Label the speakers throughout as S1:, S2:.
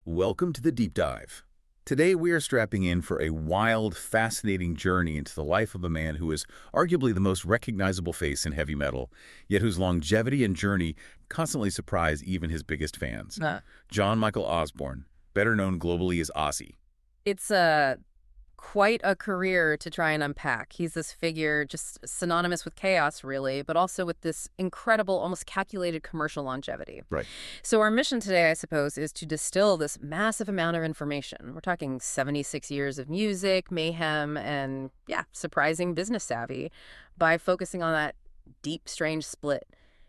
S1: Welcome to the Deep Dive. Today we are strapping in for a wild, fascinating journey into the life of a man who is arguably the most recognizable face in heavy metal, yet whose longevity and journey constantly surprise even his biggest fans. John Michael Osbourne, better known globally as Ozzy.
S2: It's quite a career to try and unpack. He's this figure just synonymous with chaos, really, but also with this incredible, almost calculated commercial longevity.
S1: Right.
S2: So our mission today, I suppose, is to distill this massive amount of information. We're talking 76 years of music, mayhem, and, surprising business savvy by focusing on that deep, strange split.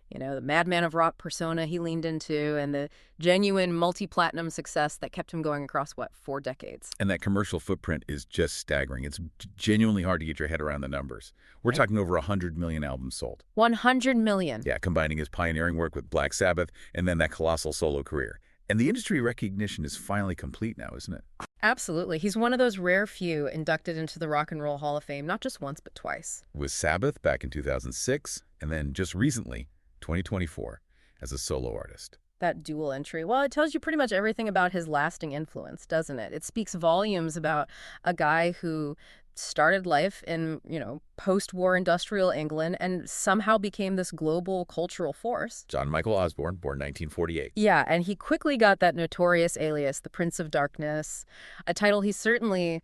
S2: You know, the madman of rock persona he leaned into and the genuine multi-platinum success that kept him going across, 4 decades.
S1: And that commercial footprint is just staggering. It's genuinely hard to get your head around the numbers. We're talking over 100 million albums sold.
S2: 100 million.
S1: Yeah, combining his pioneering work with Black Sabbath and then that colossal solo career. And the industry recognition is finally complete now, isn't it?
S2: Absolutely. He's one of those rare few inducted into the Rock and Roll Hall of Fame, not just once, but twice.
S1: With Sabbath back in 2006, and then just recently, 2024, as a solo artist.
S2: That dual entry, well, it tells you pretty much everything about his lasting influence, doesn't it? It speaks volumes about a guy who started life in, post-war industrial England and somehow became this global cultural force.
S1: John Michael Osbourne, born 1948.
S2: Yeah, and he quickly got that notorious alias, the Prince of Darkness, a title he certainly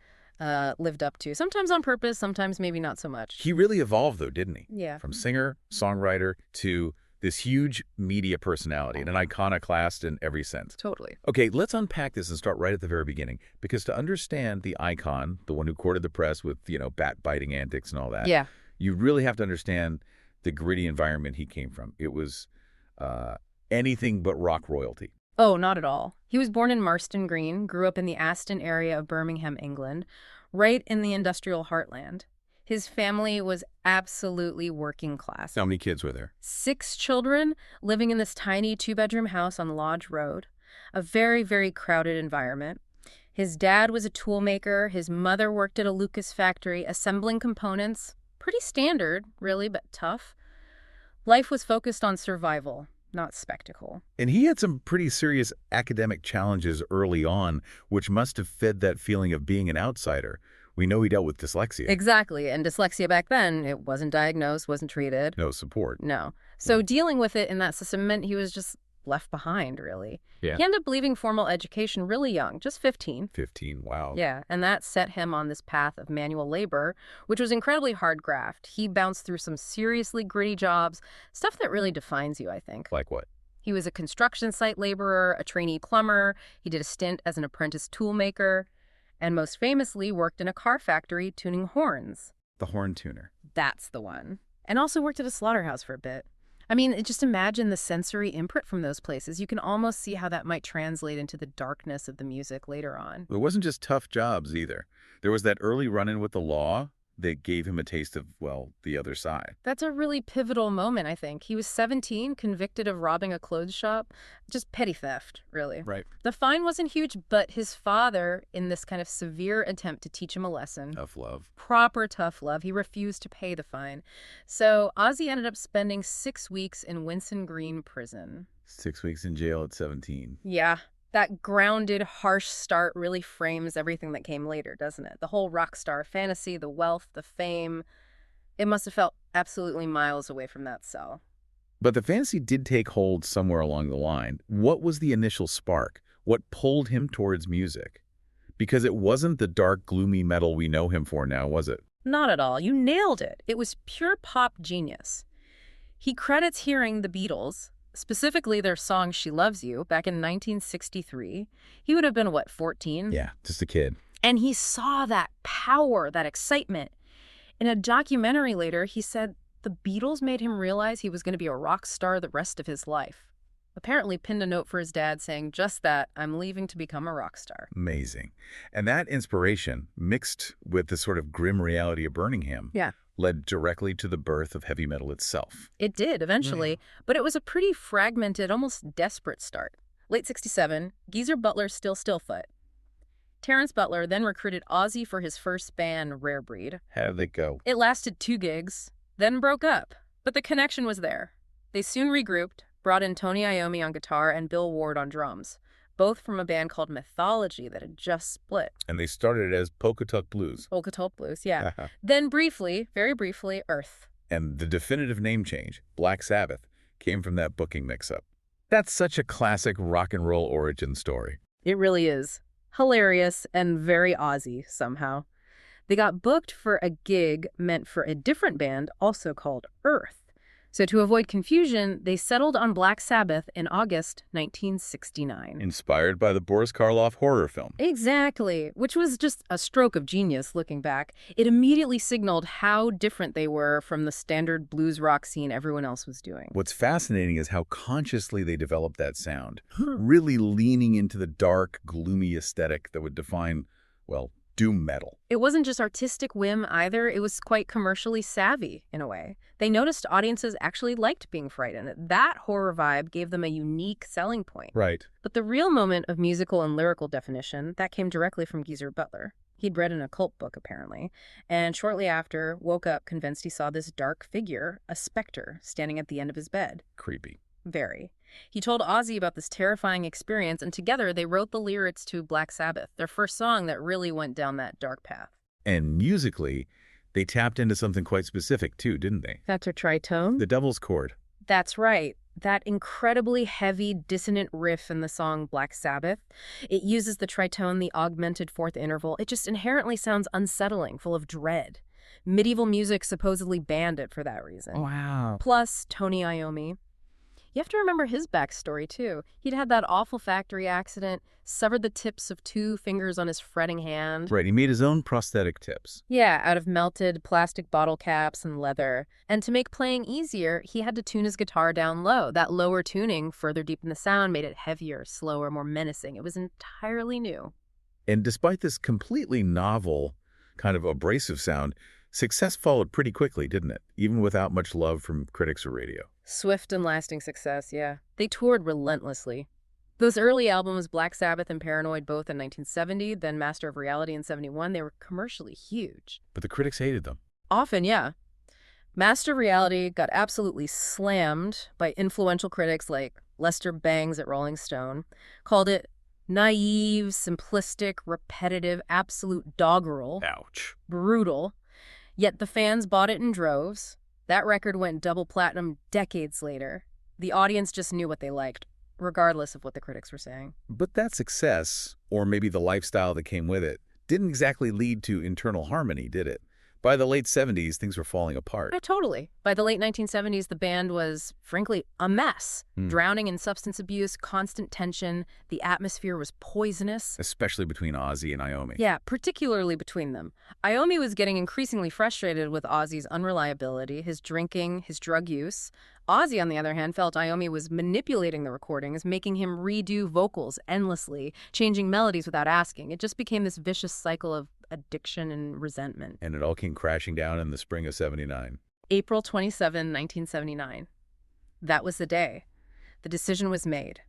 S2: lived up to. Sometimes on purpose, sometimes maybe not so much.
S1: He really evolved, though, didn't he?
S2: Yeah.
S1: From singer, songwriter, to this huge media personality and an iconoclast in every sense.
S2: Totally.
S1: Okay, let's unpack this and start right at the very beginning. Because to understand the icon, the one who courted the press with, bat-biting antics and all that, you really have to understand the gritty environment he came from. It was anything but rock royalty.
S2: Oh, not at all. He was born in Marston Green, grew up in the Aston area of Birmingham, England, right in the industrial heartland. His family was absolutely working class.
S1: How many kids were there?
S2: 6 children living in this tiny 2-bedroom house on Lodge Road. A very, very crowded environment. His dad was a tool maker. His mother worked at a Lucas factory, assembling components. Pretty standard, really, but tough. Life was focused on survival, not spectacle.
S1: And he had some pretty serious academic challenges early on, which must have fed that feeling of being an outsider. We know he dealt with dyslexia.
S2: Exactly. And dyslexia back then, it wasn't diagnosed, wasn't treated.
S1: No support.
S2: No. So dealing with it in that system meant he was just left behind, really.
S1: Yeah.
S2: He ended up leaving formal education really young, just 15.
S1: 15, wow.
S2: Yeah, and that set him on this path of manual labor, which was incredibly hard graft. He bounced through some seriously gritty jobs, stuff that really defines you, I think.
S1: Like what?
S2: He was a construction site laborer, a trainee plumber. He did a stint as an apprentice tool maker, and most famously worked in a car factory tuning horns.
S1: The horn tuner.
S2: That's the one. And also worked at a slaughterhouse for a bit. I mean, just imagine the sensory imprint from those places. You can almost see how that might translate into the darkness of the music later on.
S1: It wasn't just tough jobs either. There was that early run-in with the law that gave him a taste of, the other side.
S2: That's a really pivotal moment, I think. He was 17, convicted of robbing a clothes shop. Just petty theft, really.
S1: Right.
S2: The fine wasn't huge, but his father, in this kind of severe attempt to teach him a lesson.
S1: Tough love.
S2: Proper tough love. He refused to pay the fine. So Ozzy ended up spending 6 weeks in Winson Green prison.
S1: 6 weeks in jail at 17.
S2: Yeah. That grounded, harsh start really frames everything that came later, doesn't it? The whole rock star fantasy, the wealth, the fame. It must have felt absolutely miles away from that cell.
S1: But the fantasy did take hold somewhere along the line. What was the initial spark? What pulled him towards music? Because it wasn't the dark, gloomy metal we know him for now, was it?
S2: Not at all. You nailed it. It was pure pop genius. He credits hearing the Beatles, specifically their song She Loves You, back in 1963. He would have been, 14?
S1: Yeah, just a kid.
S2: And he saw that power, that excitement. In a documentary later, he said the Beatles made him realize he was going to be a rock star the rest of his life. Apparently pinned a note for his dad saying, just that, I'm leaving to become a rock star.
S1: Amazing. And that inspiration, mixed with the sort of grim reality of Birmingham, led directly to the birth of heavy metal itself.
S2: It did, eventually, but it was a pretty fragmented, almost desperate start. Late 67, Geezer Butler still Stillfoot. Terrence Butler then recruited Ozzy for his first band, Rare Breed.
S1: How did it go?
S2: It lasted 2 gigs, then broke up, but the connection was there. They soon regrouped, brought in Tony Iommi on guitar and Bill Ward on drums. both from a band called Mythology that had just split.
S1: And they started as Pocahontas Blues.
S2: Pocahontas Blues, yeah. Then briefly, very briefly, Earth.
S1: And the definitive name change, Black Sabbath, came from that booking mix-up. That's such a classic rock and roll origin story.
S2: It really is. Hilarious and very Ozzy somehow. They got booked for a gig meant for a different band, also called Earth. So to avoid confusion, they settled on Black Sabbath in August 1969.
S1: Inspired by the Boris Karloff horror film.
S2: Exactly, which was just a stroke of genius looking back. It immediately signaled how different they were from the standard blues rock scene everyone else was doing.
S1: What's fascinating is how consciously they developed that sound, really leaning into the dark, gloomy aesthetic that would define, well, doom metal.
S2: It wasn't just artistic whim either, it was quite commercially savvy in a way. They noticed audiences actually liked being frightened. That horror vibe gave them a unique selling point.
S1: Right.
S2: But the real moment of musical and lyrical definition, that came directly from Geezer Butler. He'd read an occult book, apparently, and shortly after woke up convinced he saw this dark figure, a specter, standing at the end of his bed.
S1: Creepy.
S2: Very. He told Ozzy about this terrifying experience, and together they wrote the lyrics to Black Sabbath, their first song that really went down that dark path.
S1: And musically, they tapped into something quite specific too, didn't they?
S2: That's a tritone?
S1: The Devil's Chord.
S2: That's right. That incredibly heavy, dissonant riff in the song Black Sabbath. It uses the tritone, the augmented fourth interval. It just inherently sounds unsettling, full of dread. Medieval music supposedly banned it for that reason.
S1: Wow.
S2: Plus, Tony Iommi. You have to remember his backstory, too. He'd had that awful factory accident, severed the tips of 2 fingers on his fretting hand.
S1: Right, he made his own prosthetic tips.
S2: Yeah, out of melted plastic bottle caps and leather. And to make playing easier, he had to tune his guitar down low. That lower tuning, further deepened the sound, made it heavier, slower, more menacing. It was entirely new.
S1: And despite this completely novel, kind of abrasive sound, success followed pretty quickly, didn't it? Even without much love from critics or radio.
S2: Swift and lasting success, yeah. They toured relentlessly. Those early albums, Black Sabbath and Paranoid, both in 1970, then Master of Reality in 71, they were commercially huge.
S1: But the critics hated them.
S2: Often, yeah. Master of Reality got absolutely slammed by influential critics like Lester Bangs at Rolling Stone, called it naive, simplistic, repetitive, absolute doggerel.
S1: Ouch.
S2: Brutal. Yet the fans bought it in droves. That record went double platinum decades later. The audience just knew what they liked, regardless of what the critics were saying.
S1: But that success, or maybe the lifestyle that came with it, didn't exactly lead to internal harmony, did it? By the late 70s, things were falling apart.
S2: Yeah, totally. By the late 1970s, the band was, frankly, a mess. Drowning in substance abuse, constant tension. The atmosphere was poisonous.
S1: Especially between Ozzy and Iommi.
S2: Yeah, particularly between them. Iommi was getting increasingly frustrated with Ozzy's unreliability, his drinking, his drug use. Ozzy, on the other hand, felt Iommi was manipulating the recordings, making him redo vocals endlessly, changing melodies without asking. It just became this vicious cycle of addiction and resentment.
S1: And it all came crashing down in the spring of '79.
S2: April 27, 1979. That was the day. The decision was made.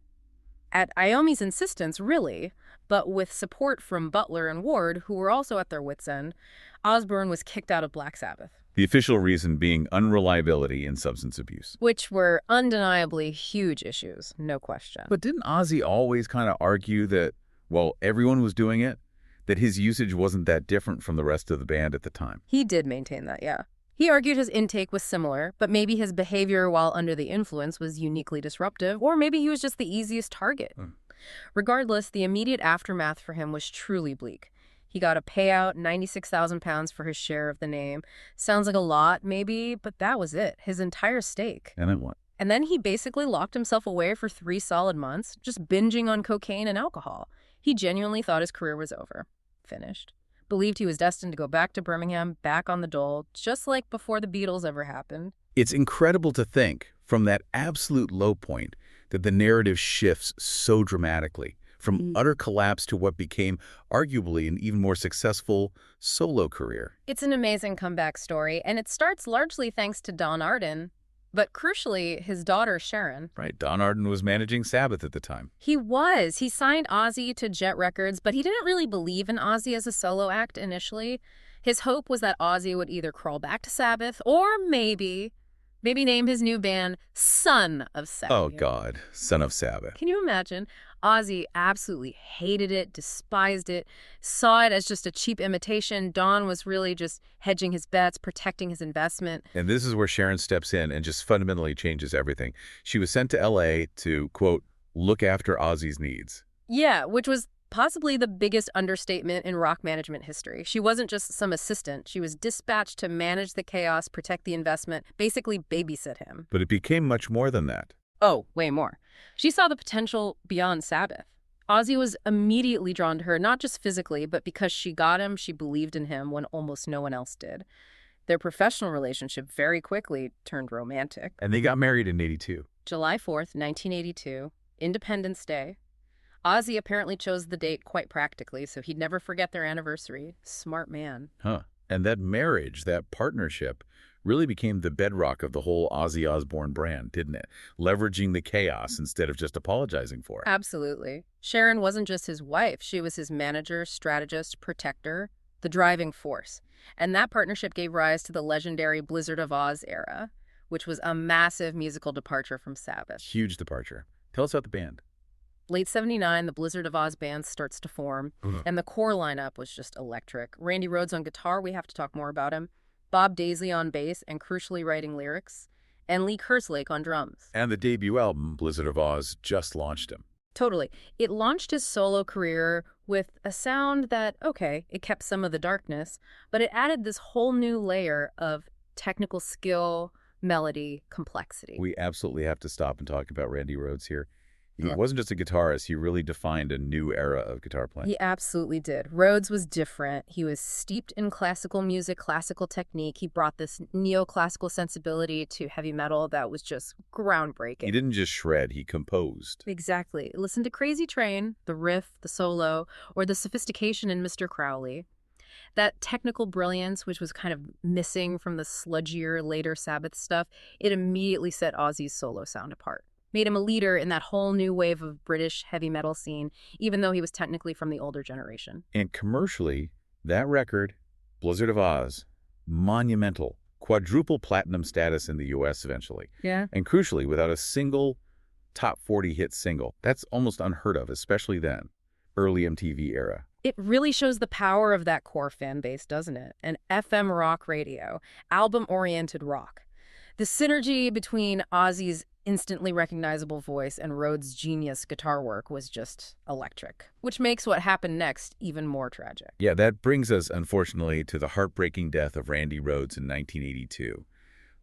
S2: At Iommi's insistence, really, but with support from Butler and Ward, who were also at their wits' end, Osbourne was kicked out of Black Sabbath.
S1: The official reason being unreliability and substance abuse.
S2: Which were undeniably huge issues, no question.
S1: But didn't Ozzy always kind of argue that, well, everyone was doing it, that his usage wasn't that different from the rest of the band at the time?
S2: He did maintain that, yeah. He argued his intake was similar, but maybe his behavior while under the influence was uniquely disruptive, or maybe he was just the easiest target. Regardless, the immediate aftermath for him was truly bleak. He got a payout, £96,000 for his share of the name. Sounds like a lot, maybe, but that was it. His entire stake.
S1: And then what?
S2: And then he basically locked himself away for 3 solid months, just binging on cocaine and alcohol. He genuinely thought his career was over. Finished. Believed he was destined to go back to Birmingham, back on the dole, just like before the Beatles ever happened.
S1: It's incredible to think, from that absolute low point, that the narrative shifts so dramatically, from utter collapse to what became arguably an even more successful solo career.
S2: It's an amazing comeback story, and it starts largely thanks to Don Arden, but crucially, his daughter, Sharon.
S1: Right, Don Arden was managing Sabbath at the time.
S2: He was. He signed Ozzy to Jet Records, but he didn't really believe in Ozzy as a solo act initially. His hope was that Ozzy would either crawl back to Sabbath or maybe name his new band Son of Sabbath.
S1: Oh, God. Son of Sabbath.
S2: Can you imagine? Ozzy absolutely hated it, despised it, saw it as just a cheap imitation. Dawn was really just hedging his bets, protecting his investment.
S1: And this is where Sharon steps in and just fundamentally changes everything. She was sent to L.A. to, quote, look after Ozzy's needs.
S2: Yeah, which was possibly the biggest understatement in rock management history. She wasn't just some assistant. She was dispatched to manage the chaos, protect the investment, basically babysit him.
S1: But it became much more than that.
S2: Oh, way more. She saw the potential beyond Sabbath. Ozzy was immediately drawn to her, not just physically, but because she got him, she believed in him when almost no one else did. Their professional relationship very quickly turned romantic.
S1: And they got married in '82.
S2: July 4th, 1982, Independence Day. Ozzy apparently chose the date quite practically, so he'd never forget their anniversary. Smart man.
S1: Huh. And that marriage, that partnership, really became the bedrock of the whole Ozzy Osbourne brand, didn't it? Leveraging the chaos instead of just apologizing for it.
S2: Absolutely. Sharon wasn't just his wife. She was his manager, strategist, protector, the driving force. And that partnership gave rise to the legendary Blizzard of Oz era, which was a massive musical departure from Sabbath.
S1: Huge departure. Tell us about the band.
S2: Late 79, the Blizzard of Oz band starts to form, and the core lineup was just electric. Randy Rhoads on guitar, we have to talk more about him. Bob Daisley on bass and crucially writing lyrics, and Lee Kerslake on drums.
S1: And the debut album, Blizzard of Oz, just launched him.
S2: Totally. It launched his solo career with a sound that, okay, it kept some of the darkness, but it added this whole new layer of technical skill, melody, complexity.
S1: We absolutely have to stop and talk about Randy Rhoads here. He wasn't just a guitarist, he really defined a new era of guitar playing.
S2: He absolutely did. Rhoads was different. He was steeped in classical music, classical technique. He brought this neoclassical sensibility to heavy metal that was just groundbreaking.
S1: He didn't just shred, he composed.
S2: Exactly. Listen to Crazy Train, the riff, the solo, or the sophistication in Mr. Crowley. That technical brilliance, which was kind of missing from the sludgier, later Sabbath stuff, it immediately set Ozzy's solo sound apart. Made him a leader in that whole new wave of British heavy metal scene, even though he was technically from the older generation.
S1: And commercially, that record, Blizzard of Oz, monumental, quadruple platinum status in the U.S. eventually.
S2: Yeah.
S1: And crucially, without a single top 40 hit single. That's almost unheard of, especially then, early MTV era.
S2: It really shows the power of that core fan base, doesn't it? An FM rock radio, album-oriented rock. The synergy between Ozzy's instantly recognizable voice and Rhoads' genius guitar work was just electric, which makes what happened next even more tragic.
S1: Yeah, that brings us, unfortunately, to the heartbreaking death of Randy Rhoads in 1982.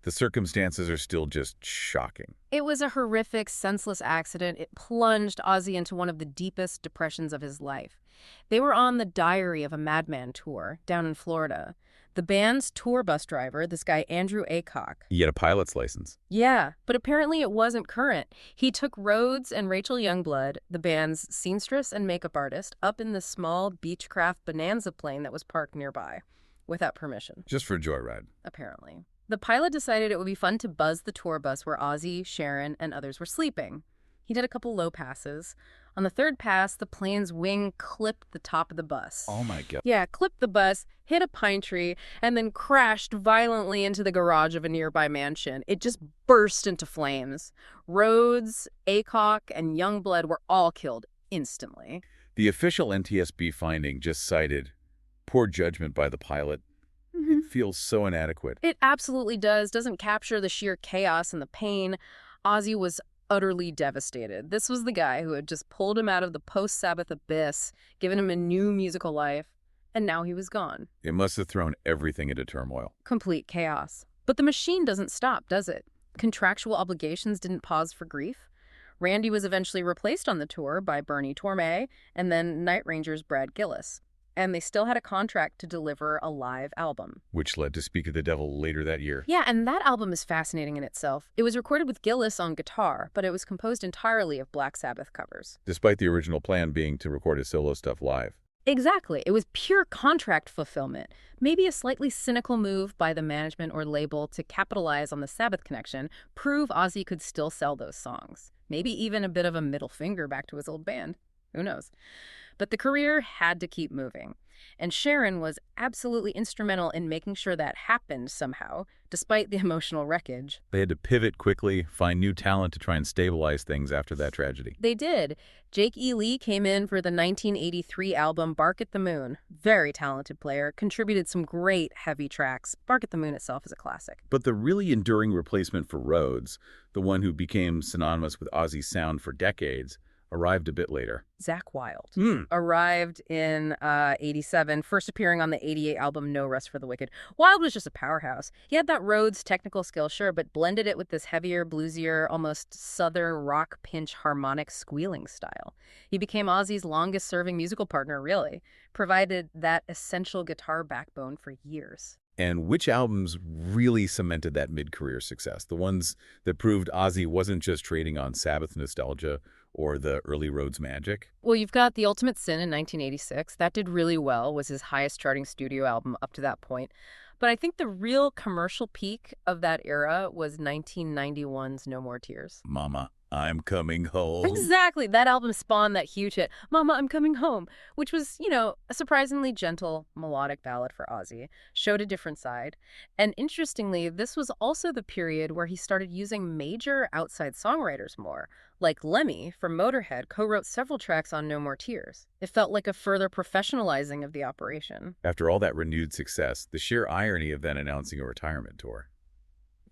S1: The circumstances are still just shocking.
S2: It was a horrific, senseless accident. It plunged Ozzy into one of the deepest depressions of his life. They were on the Diary of a Madman tour down in Florida. The band's tour bus driver, this guy Andrew Aycock.
S1: He had a pilot's license.
S2: Yeah, but apparently it wasn't current. He took Rhoads and Rachel Youngblood, the band's seamstress and makeup artist, up in this small Beechcraft Bonanza plane that was parked nearby, without permission.
S1: Just for a joyride.
S2: Apparently. The pilot decided it would be fun to buzz the tour bus where Ozzy, Sharon, and others were sleeping. He did a couple low passes. On the third pass, the plane's wing clipped the top of the bus.
S1: Oh my God.
S2: Yeah, clipped the bus, hit a pine tree, and then crashed violently into the garage of a nearby mansion. It just burst into flames. Rhoads, Aycock, and Youngblood were all killed instantly.
S1: The official NTSB finding just cited poor judgment by the pilot. It feels so inadequate.
S2: It absolutely does. Doesn't capture the sheer chaos and the pain. Ozzy was utterly devastated. This was the guy who had just pulled him out of the post-Sabbath abyss, given him a new musical life, and now he was gone.
S1: It must have thrown everything into turmoil.
S2: Complete chaos. But the machine doesn't stop, does it? Contractual obligations didn't pause for grief. Randy was eventually replaced on the tour by Bernie Torme and then Night Ranger's Brad Gillis. And they still had a contract to deliver a live album.
S1: Which led to Speak of the Devil later that year.
S2: Yeah, and that album is fascinating in itself. It was recorded with Gillis on guitar, but it was composed entirely of Black Sabbath covers.
S1: Despite the original plan being to record his solo stuff live.
S2: Exactly. It was pure contract fulfillment. Maybe a slightly cynical move by the management or label to capitalize on the Sabbath connection, prove Ozzy could still sell those songs. Maybe even a bit of a middle finger back to his old band. Who knows? But the career had to keep moving. And Sharon was absolutely instrumental in making sure that happened somehow, despite the emotional wreckage.
S1: They had to pivot quickly, find new talent to try and stabilize things after that tragedy.
S2: They did. Jake E. Lee came in for the 1983 album Bark at the Moon. Very talented player, contributed some great heavy tracks. Bark at the Moon itself is a classic.
S1: But the really enduring replacement for Rhodes, the one who became synonymous with Ozzy's sound for decades, arrived a bit later.
S2: Zakk Wylde arrived in 87, first appearing on the 88 album No Rest for the Wicked. Wylde was just a powerhouse. He had that Rhodes technical skill, sure, but blended it with this heavier, bluesier, almost southern rock pinch harmonic squealing style. He became Ozzy's longest-serving musical partner, really, provided that essential guitar backbone for years.
S1: And which albums really cemented that mid-career success? The ones that proved Ozzy wasn't just trading on Sabbath nostalgia or the early Rhodes magic?
S2: Well, you've got The Ultimate Sin in 1986. That did really well, was his highest-charting studio album up to that point. But I think the real commercial peak of that era was 1991's No More Tears.
S1: Mama, I'm Coming Home.
S2: Exactly. That album spawned that huge hit, Mama, I'm Coming Home, which was, a surprisingly gentle, melodic ballad for Ozzy. Showed a different side. And interestingly, this was also the period where he started using major outside songwriters more. Like Lemmy from Motorhead co-wrote several tracks on No More Tears. It felt like a further professionalizing of the operation.
S1: After all that renewed success, the sheer irony of then announcing a retirement tour.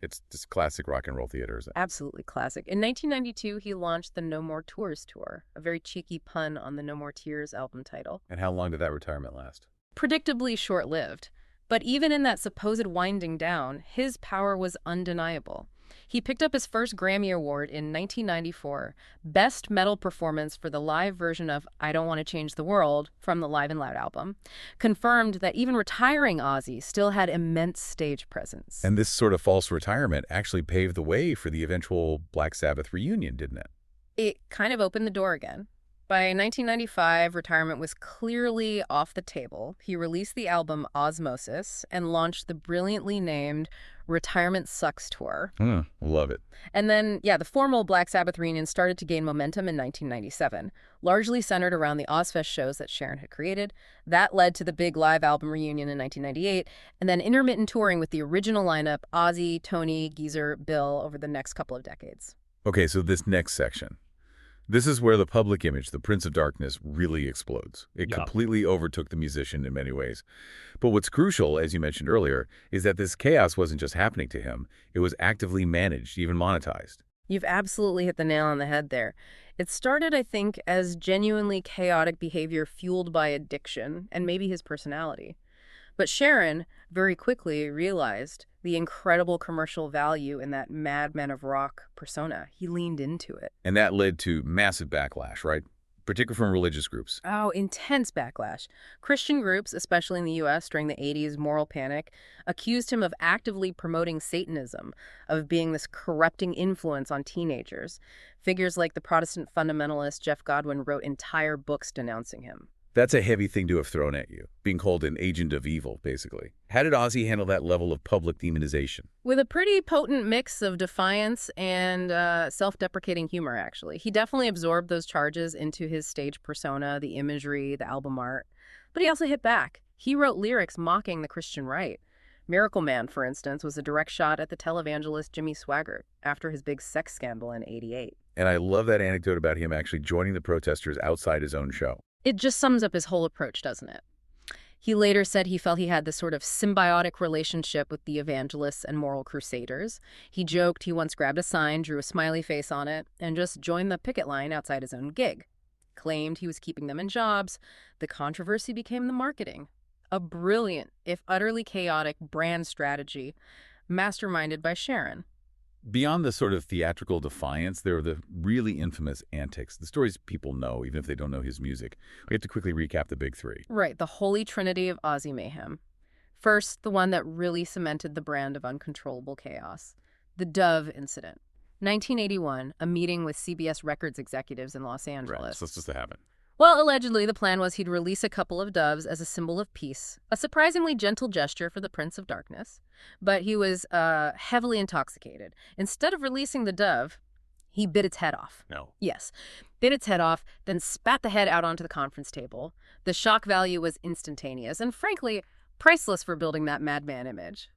S1: It's just classic rock and roll theater, isn't it?
S2: Absolutely classic. In 1992, he launched the No More Tours tour, a very cheeky pun on the No More Tears album title.
S1: And how long did that retirement last?
S2: Predictably short-lived. But even in that supposed winding down, his power was undeniable. He picked up his first Grammy Award in 1994, Best Metal Performance for the live version of I Don't Want to Change the World from the Live and Loud album, confirmed that even retiring Ozzy still had immense stage presence.
S1: And this sort of false retirement actually paved the way for the eventual Black Sabbath reunion, didn't it?
S2: It kind of opened the door again. By 1995, retirement was clearly off the table. He released the album Osmosis and launched the brilliantly named Retirement Sucks Tour.
S1: Love it.
S2: And then, the formal Black Sabbath reunion started to gain momentum in 1997, largely centered around the Ozfest shows that Sharon had created. That led to the big live album reunion in 1998, and then intermittent touring with the original lineup, Ozzy, Tony, Geezer, Bill, over the next couple of decades.
S1: Okay, so this next section. This is where the public image, the Prince of Darkness, really explodes. It completely overtook the musician in many ways. But what's crucial, as you mentioned earlier, is that this chaos wasn't just happening to him. It was actively managed, even monetized.
S2: You've absolutely hit the nail on the head there. It started, I think, as genuinely chaotic behavior fueled by addiction and maybe his personality. But Sharon very quickly realized the incredible commercial value in that madman of rock persona. He leaned into it.
S1: And that led to massive backlash, right? Particularly from religious groups.
S2: Oh, intense backlash. Christian groups, especially in the U.S. during the 80s moral panic, accused him of actively promoting Satanism, of being this corrupting influence on teenagers. Figures like the Protestant fundamentalist Jeff Godwin wrote entire books denouncing him.
S1: That's a heavy thing to have thrown at you, being called an agent of evil, basically. How did Ozzy handle that level of public demonization?
S2: With a pretty potent mix of defiance and self-deprecating humor, actually. He definitely absorbed those charges into his stage persona, the imagery, the album art. But he also hit back. He wrote lyrics mocking the Christian right. Miracle Man, for instance, was a direct shot at the televangelist Jimmy Swaggart after his big sex scandal in '88.
S1: And I love that anecdote about him actually joining the protesters outside his own show.
S2: It just sums up his whole approach, doesn't it? He later said he felt he had this sort of symbiotic relationship with the evangelists and moral crusaders. He joked he once grabbed a sign, drew a smiley face on it, and just joined the picket line outside his own gig. Claimed he was keeping them in jobs. The controversy became the marketing. A brilliant, if utterly chaotic, brand strategy masterminded by Sharon.
S1: Beyond the sort of theatrical defiance, there are the really infamous antics, the stories people know, even if they don't know his music. We have to quickly recap the big three.
S2: Right, the holy trinity of Ozzy mayhem. First, the one that really cemented the brand of uncontrollable chaos. The Dove incident. 1981, a meeting with CBS Records executives in Los Angeles.
S1: Right, so that's just to happen.
S2: Well, allegedly, the plan was he'd release a couple of doves as a symbol of peace, a surprisingly gentle gesture for the Prince of Darkness. But he was heavily intoxicated. Instead of releasing the dove, He bit its head off.
S1: No.
S2: Yes. Bit its head off, then spat the head out onto the conference table. The shock value was instantaneous and, frankly, priceless for building that madman image.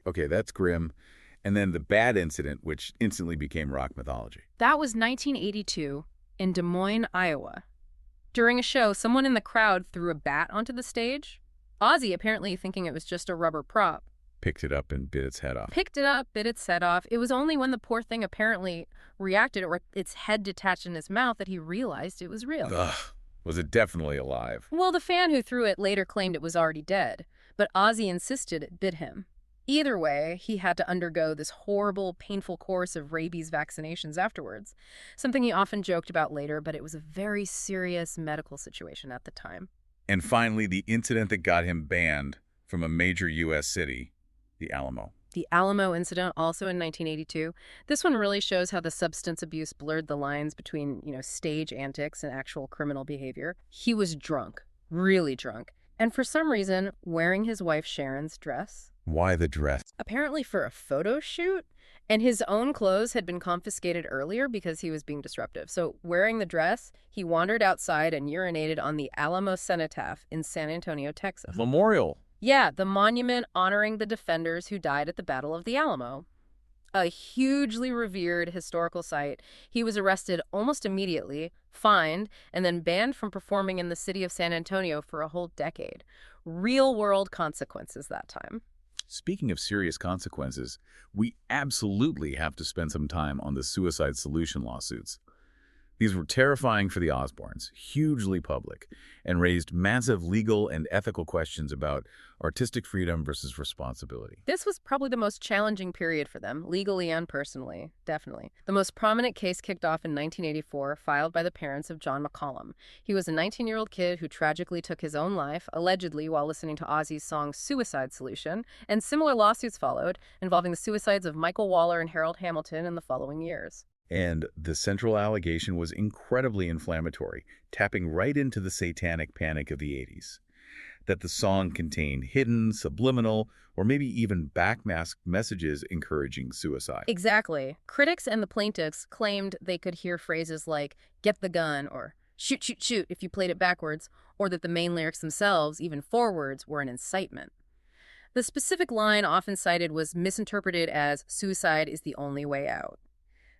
S1: Okay, that's grim. And then the bad incident, which instantly became rock mythology.
S2: That was 1982 in Des Moines, Iowa. During a show, someone in the crowd threw a bat onto the stage. Ozzy, apparently thinking it was just a rubber prop,
S1: Picked it up and bit its head off.
S2: picked it up, bit its head off. It was only when the poor thing apparently reacted or its head detached in his mouth that he realized it was real.
S1: Ugh. Was it definitely alive?
S2: Well, the fan who threw it later claimed it was already dead, but Ozzy insisted it bit him. Either way, he had to undergo this horrible, painful course of rabies vaccinations afterwards, something he often joked about later, but it was a very serious medical situation at the time.
S1: And finally, the incident that got him banned from a major U.S. city, the Alamo.
S2: The Alamo incident, also in 1982. This one really shows how the substance abuse blurred the lines between, stage antics and actual criminal behavior. He was drunk, really drunk, and for some reason, wearing his wife Sharon's dress.
S1: Why the dress?
S2: Apparently for a photo shoot, and his own clothes had been confiscated earlier because he was being disruptive. So wearing the dress, he wandered outside and urinated on the Alamo Cenotaph in San Antonio, Texas.
S1: Memorial.
S2: Yeah, the monument honoring the defenders who died at the Battle of the Alamo. A hugely revered historical site. He was arrested almost immediately, fined, and then banned from performing in the city of San Antonio for a whole decade. Real-world consequences that time.
S1: Speaking of serious consequences, we absolutely have to spend some time on the suicide solution lawsuits. These were terrifying for the Osbournes, hugely public, and raised massive legal and ethical questions about artistic freedom versus responsibility.
S2: This was probably the most challenging period for them, legally and personally, definitely. The most prominent case kicked off in 1984, filed by the parents of John McCollum. He was a 19-year-old kid who tragically took his own life, allegedly while listening to Ozzy's song Suicide Solution, and similar lawsuits followed, involving the suicides of Michael Waller and Harold Hamilton in the following years.
S1: And the central allegation was incredibly inflammatory, tapping right into the satanic panic of the 80s. That the song contained hidden, subliminal, or maybe even backmasked messages encouraging suicide.
S2: Exactly. Critics and the plaintiffs claimed they could hear phrases like, "get the gun," or "shoot, shoot, shoot" if you played it backwards, or that the main lyrics themselves, even forwards, were an incitement. The specific line often cited was misinterpreted as "suicide is the only way out."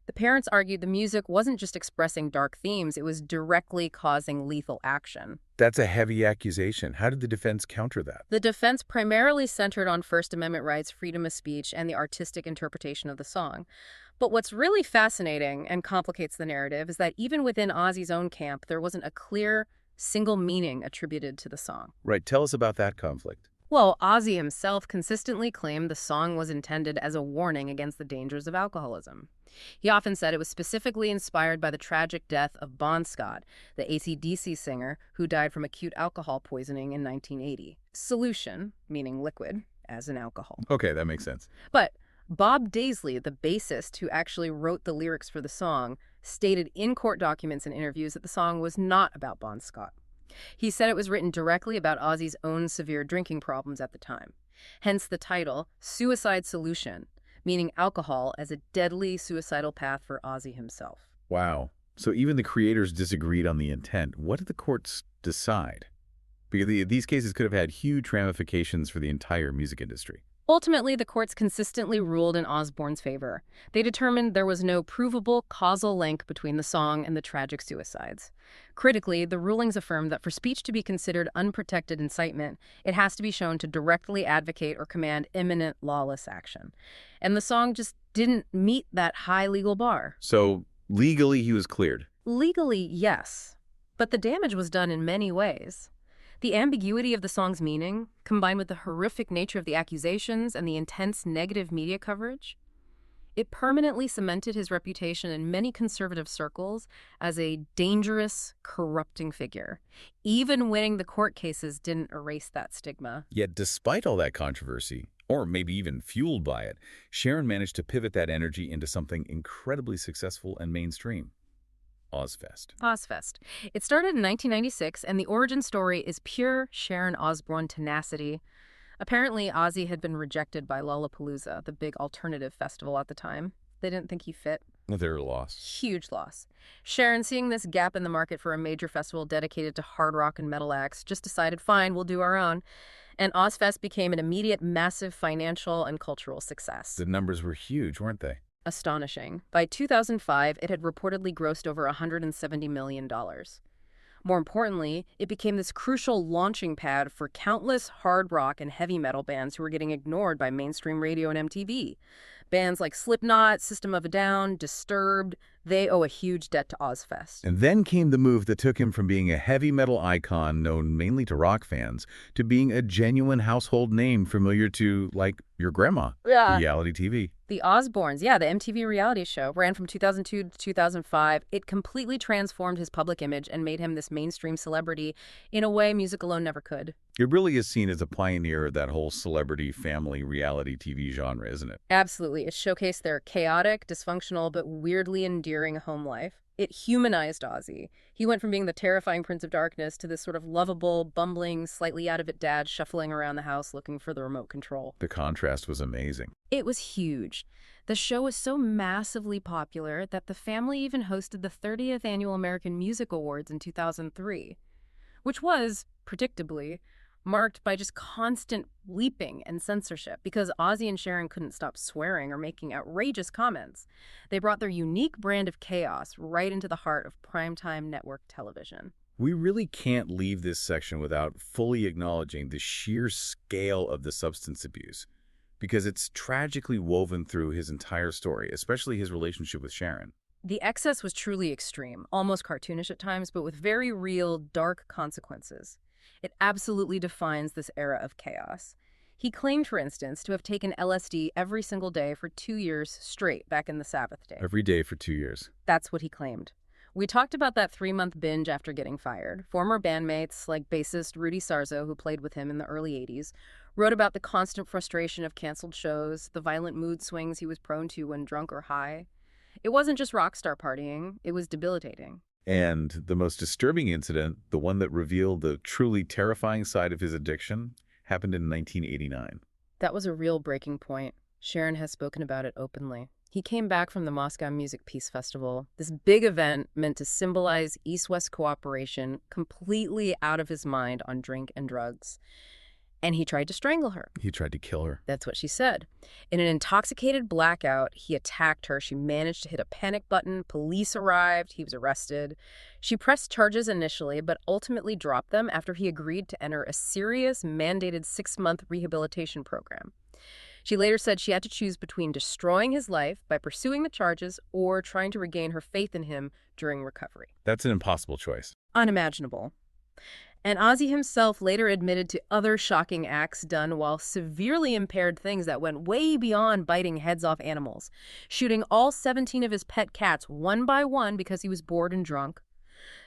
S2: The parents argued the music wasn't just expressing dark themes, it was directly causing lethal action.
S1: That's a heavy accusation. How did the defense counter that?
S2: The defense primarily centered on First Amendment rights, freedom of speech, and the artistic interpretation of the song. But what's really fascinating and complicates the narrative is that even within Ozzy's own camp, there wasn't a clear, single meaning attributed to the song.
S1: Right, tell us about that conflict.
S2: Well, Ozzy himself consistently claimed the song was intended as a warning against the dangers of alcoholism. He often said it was specifically inspired by the tragic death of Bon Scott, the AC/DC singer who died from acute alcohol poisoning in 1980. Solution, meaning liquid, as in alcohol.
S1: Okay, that makes sense.
S2: But Bob Daisley, the bassist who actually wrote the lyrics for the song, stated in court documents and interviews that the song was not about Bon Scott. He said it was written directly about Ozzy's own severe drinking problems at the time. Hence the title, Suicide Solution, meaning alcohol as a deadly suicidal path for Ozzy himself.
S1: Wow. So even the creators disagreed on the intent. What did the courts decide? Because these cases could have had huge ramifications for the entire music industry.
S2: Ultimately, the courts consistently ruled in Osbourne's favor. They determined there was no provable causal link between the song and the tragic suicides. Critically, the rulings affirmed that for speech to be considered unprotected incitement, it has to be shown to directly advocate or command imminent lawless action. And the song just didn't meet that high legal bar.
S1: So legally, he was cleared.
S2: Legally, yes. But the damage was done in many ways. The ambiguity of the song's meaning, combined with the horrific nature of the accusations and the intense negative media coverage, it permanently cemented his reputation in many conservative circles as a dangerous, corrupting figure. Even winning the court cases didn't erase that stigma.
S1: Yet despite all that controversy, or maybe even fueled by it, Sharon managed to pivot that energy into something incredibly successful and mainstream. Ozzfest.
S2: Ozzfest. It started in 1996, and the origin story is pure Sharon Osbourne tenacity. Apparently, Ozzy had been rejected by Lollapalooza, the big alternative festival at the time. They didn't think he fit.
S1: Their loss.
S2: Huge loss. Sharon, seeing this gap in the market for a major festival dedicated to hard rock and metal acts, just decided, fine, we'll do our own. And Ozfest became an immediate, massive financial and cultural success.
S1: The numbers were huge, weren't they?
S2: Astonishing. By 2005, it had reportedly grossed over $170 million. More importantly, it became this crucial launching pad for countless hard rock and heavy metal bands who were getting ignored by mainstream radio and MTV. Bands like Slipknot, System of a Down, Disturbed, they owe a huge debt to Ozfest.
S1: And then came the move that took him from being a heavy metal icon known mainly to rock fans to being a genuine household name familiar to, like, your grandma.
S2: Yeah.
S1: Reality TV.
S2: The Osbournes, yeah, the MTV reality show, ran from 2002 to 2005. It completely transformed his public image and made him this mainstream celebrity in a way music alone never could.
S1: It really is seen as a pioneer of that whole celebrity family reality TV genre, isn't it?
S2: Absolutely. It showcased their chaotic, dysfunctional, but weirdly endearing home life. It humanized Ozzy. He went from being the terrifying Prince of Darkness to this sort of lovable, bumbling, slightly out of it dad shuffling around the house looking for the remote control.
S1: The contrast was amazing.
S2: It was huge. The show was so massively popular that the family even hosted the 30th Annual American Music Awards in 2003, which was, predictably, marked by just constant bleeping and censorship because Ozzy and Sharon couldn't stop swearing or making outrageous comments. They brought their unique brand of chaos right into the heart of primetime network television.
S1: We really can't leave this section without fully acknowledging the sheer scale of the substance abuse, because it's tragically woven through his entire story, especially his relationship with Sharon.
S2: The excess was truly extreme, almost cartoonish at times, but with very real, dark consequences. It absolutely defines this era of chaos. He claimed, for instance, to have taken LSD every single day for 2 years straight back in the Sabbath days.
S1: Every day for 2 years.
S2: That's what he claimed. We talked about that 3-month binge after getting fired. Former bandmates, like bassist Rudy Sarzo, who played with him in the early 80s, wrote about the constant frustration of canceled shows, the violent mood swings he was prone to when drunk or high. It wasn't just rock star partying, it was debilitating.
S1: And the most disturbing incident, the one that revealed the truly terrifying side of his addiction, happened in 1989.
S2: That was a real breaking point. Sharon has spoken about it openly. He came back from the Moscow Music Peace Festival, this big event meant to symbolize East-West cooperation, completely out of his mind on drink and drugs. And he tried to strangle her.
S1: He tried to kill her.
S2: That's what she said. In an intoxicated blackout, he attacked her. She managed to hit a panic button. Police arrived. He was arrested. She pressed charges initially, but ultimately dropped them after he agreed to enter a serious, mandated 6-month rehabilitation program. She later said she had to choose between destroying his life by pursuing the charges or trying to regain her faith in him during recovery.
S1: That's an impossible choice.
S2: Unimaginable. And Ozzy himself later admitted to other shocking acts done while severely impaired, things that went way beyond biting heads off animals, shooting all 17 of his pet cats one by one because he was bored and drunk,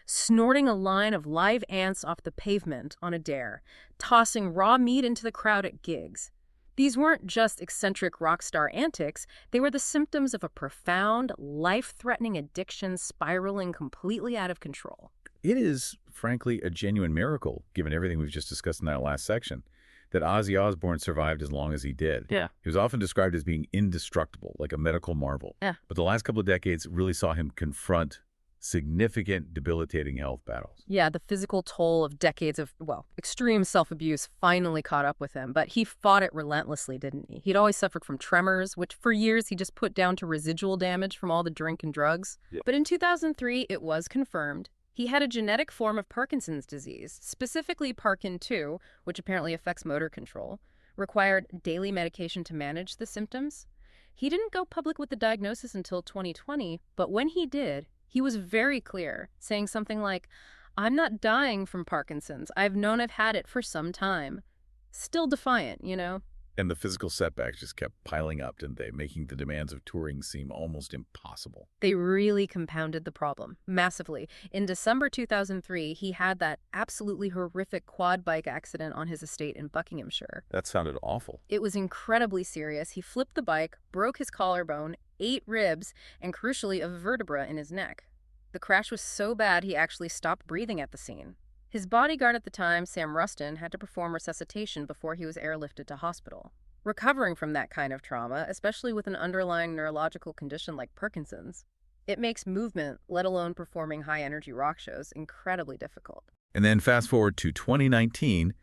S2: snorting a line of live ants off the pavement on a dare, tossing raw meat into the crowd at gigs. These weren't just eccentric rock star antics, they were the symptoms of a profound, life-threatening addiction spiraling completely out of control.
S1: It is, frankly, a genuine miracle, given everything we've just discussed in that last section, that Ozzy Osbourne survived as long as he did.
S2: Yeah.
S1: He was often described as being indestructible, like a medical marvel.
S2: Yeah.
S1: But the last couple of decades really saw him confront significant, debilitating health battles.
S2: Yeah, the physical toll of decades of, extreme self-abuse finally caught up with him, but he fought it relentlessly, didn't he? He'd always suffered from tremors, which for years he just put down to residual damage from all the drink and drugs.
S1: Yeah.
S2: But in 2003, it was confirmed. He had a genetic form of Parkinson's disease, specifically Parkin2, which apparently affects motor control, required daily medication to manage the symptoms. He didn't go public with the diagnosis until 2020, but when he did, he was very clear, saying something like, "I'm not dying from Parkinson's. I've known I've had it for some time." Still defiant, you know?
S1: And the physical setbacks just kept piling up, didn't they, making the demands of touring seem almost impossible.
S2: They really compounded the problem, massively. In December 2003, he had that absolutely horrific quad bike accident on his estate in Buckinghamshire.
S1: That sounded awful.
S2: It was incredibly serious. He flipped the bike, broke his collarbone, 8 ribs, and crucially a vertebra in his neck. The crash was so bad he actually stopped breathing at the scene. His bodyguard at the time, Sam Rustin, had to perform resuscitation before he was airlifted to hospital. Recovering from that kind of trauma, especially with an underlying neurological condition like Parkinson's, it makes movement, let alone performing high-energy rock shows, incredibly difficult.
S1: And then fast forward to 2019,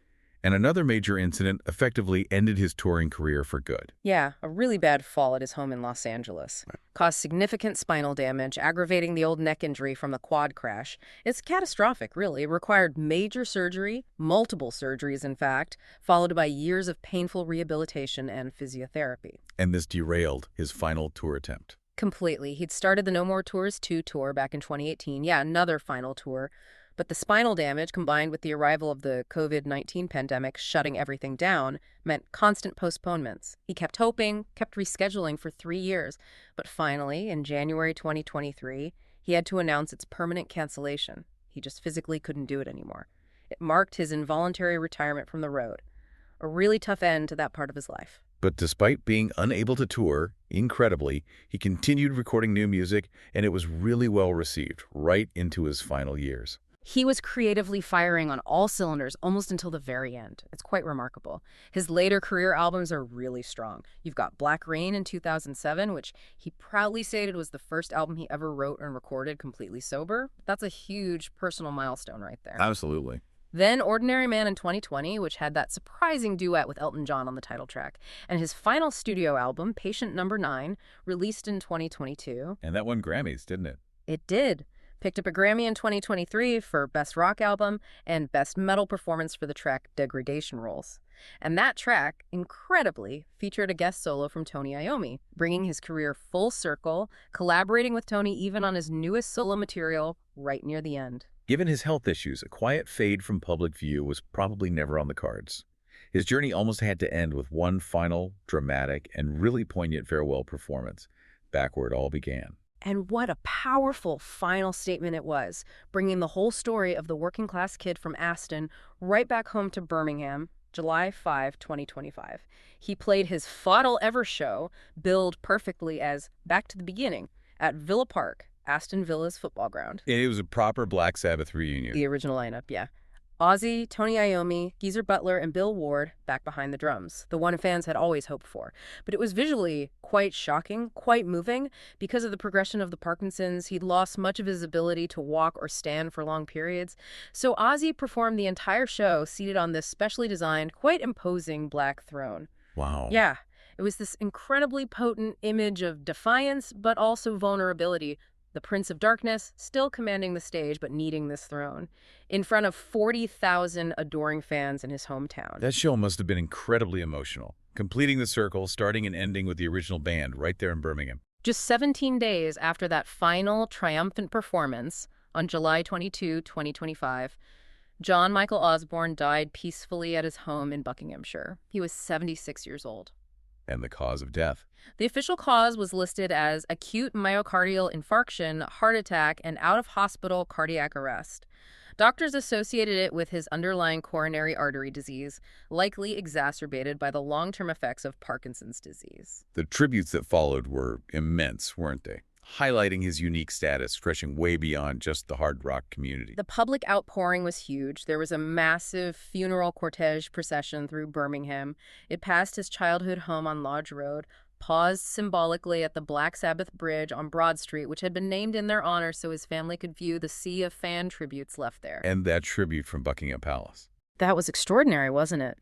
S1: and another major incident effectively ended his touring career for good.
S2: Yeah, a really bad fall at his home in Los Angeles. Caused significant spinal damage, aggravating the old neck injury from the quad crash. It's catastrophic, really. It required major surgery, multiple surgeries, in fact, followed by years of painful rehabilitation and physiotherapy.
S1: And this derailed his final tour attempt.
S2: Completely. He'd started the No More Tours 2 tour back in 2018. Yeah, another final tour. But the spinal damage, combined with the arrival of the COVID-19 pandemic shutting everything down, meant constant postponements. He kept hoping, kept rescheduling for 3 years. But finally, in January 2023, he had to announce its permanent cancellation. He just physically couldn't do it anymore. It marked his involuntary retirement from the road. A really tough end to that part of his life.
S1: But despite being unable to tour, incredibly, he continued recording new music, and it was really well received right into his final years.
S2: He was creatively firing on all cylinders almost until the very end. It's quite remarkable. His later career albums are really strong. You've got Black Rain in 2007, which he proudly stated was the first album he ever wrote and recorded completely sober. That's a huge personal milestone right there.
S1: Absolutely.
S2: Then Ordinary Man in 2020, which had that surprising duet with Elton John on the title track. And his final studio album, Patient Number 9, released in 2022.
S1: And that won Grammys, didn't it?
S2: It did. Picked up a Grammy in 2023 for Best Rock Album and Best Metal Performance for the track Degradation Rolls. And that track, incredibly, featured a guest solo from Tony Iommi, bringing his career full circle, collaborating with Tony even on his newest solo material right near the end.
S1: Given his health issues, a quiet fade from public view was probably never on the cards. His journey almost had to end with one final, dramatic, and really poignant farewell performance, back where it all began.
S2: And what a powerful final statement it was, bringing the whole story of the working-class kid from Aston right back home to Birmingham, July 5, 2025. He played his Fod'll Ever show, billed perfectly as Back to the Beginning, at Villa Park, Aston Villa's football ground.
S1: It was a proper Black Sabbath reunion.
S2: The original lineup, yeah. Ozzy, Tony Iommi, Geezer Butler, and Bill Ward back behind the drums, the one fans had always hoped for. But it was visually quite shocking, quite moving. Because of the progression of the Parkinson's, he'd lost much of his ability to walk or stand for long periods. So Ozzy performed the entire show seated on this specially designed, quite imposing black throne.
S1: Wow.
S2: Yeah, it was this incredibly potent image of defiance, but also vulnerability. The Prince of Darkness, still commanding the stage, but needing this throne, in front of 40,000 adoring fans in his hometown.
S1: That show must have been incredibly emotional, completing the circle, starting and ending with the original band right there in Birmingham.
S2: Just 17 days after that final triumphant performance, on July 22, 2025, John Michael Osbourne died peacefully at his home in Buckinghamshire. He was 76 years old.
S1: And the cause of death?
S2: The official cause was listed as acute myocardial infarction, heart attack, and out-of-hospital cardiac arrest. Doctors associated it with his underlying coronary artery disease, likely exacerbated by the long-term effects of Parkinson's disease.
S1: The tributes that followed were immense, weren't they? Highlighting his unique status, stretching way beyond just the hard rock community.
S2: The public outpouring was huge. There was a massive funeral cortege procession through Birmingham. It passed his childhood home on Lodge Road, paused symbolically at the Black Sabbath Bridge on Broad Street, which had been named in their honor so his family could view the sea of fan tributes left there.
S1: And that tribute from Buckingham Palace.
S2: That was extraordinary, wasn't it?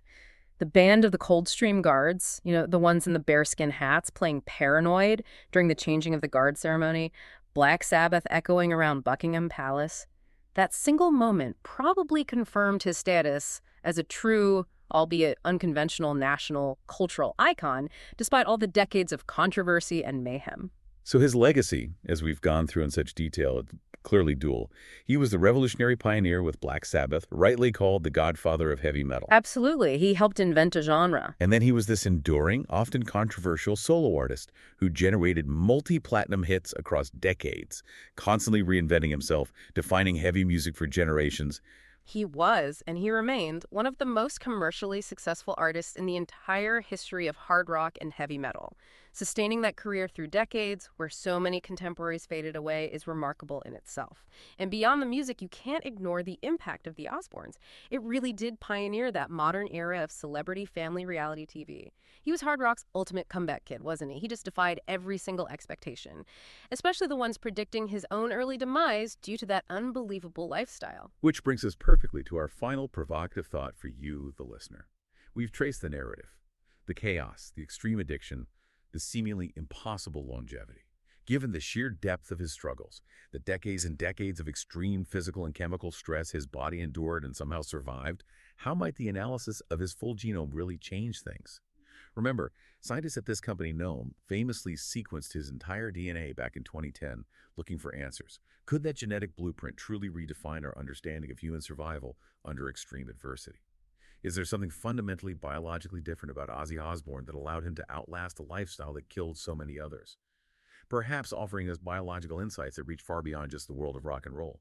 S2: The band of the Coldstream Guards, the ones in the bearskin hats playing Paranoid during the changing of the guard ceremony, Black Sabbath echoing around Buckingham Palace. That single moment probably confirmed his status as a true, albeit unconventional, national cultural icon, despite all the decades of controversy and mayhem.
S1: So his legacy, as we've gone through in such detail, clearly dual. He was the revolutionary pioneer with Black Sabbath, rightly called the godfather of heavy metal.
S2: Absolutely. He helped invent a genre.
S1: And then he was this enduring, often controversial solo artist who generated multi-platinum hits across decades, constantly reinventing himself, defining heavy music for generations.
S2: He was, and he remained, one of the most commercially successful artists in the entire history of hard rock and heavy metal. Sustaining that career through decades, where so many contemporaries faded away, is remarkable in itself. And beyond the music, you can't ignore the impact of the Osbournes. It really did pioneer that modern era of celebrity family reality TV. He was hard rock's ultimate comeback kid, wasn't he? He just defied every single expectation, especially the ones predicting his own early demise due to that unbelievable lifestyle.
S1: Which brings us perfectly to our final provocative thought for you, the listener. We've traced the narrative, the chaos, the extreme addiction, the seemingly impossible longevity. Given the sheer depth of his struggles, the decades and decades of extreme physical and chemical stress his body endured and somehow survived, how might the analysis of his full genome really change things? Remember, scientists at this company, Gnome, famously sequenced his entire DNA back in 2010, looking for answers. Could that genetic blueprint truly redefine our understanding of human survival under extreme adversity? Is there something fundamentally biologically different about Ozzy Osbourne that allowed him to outlast a lifestyle that killed so many others? Perhaps offering us biological insights that reach far beyond just the world of rock and roll.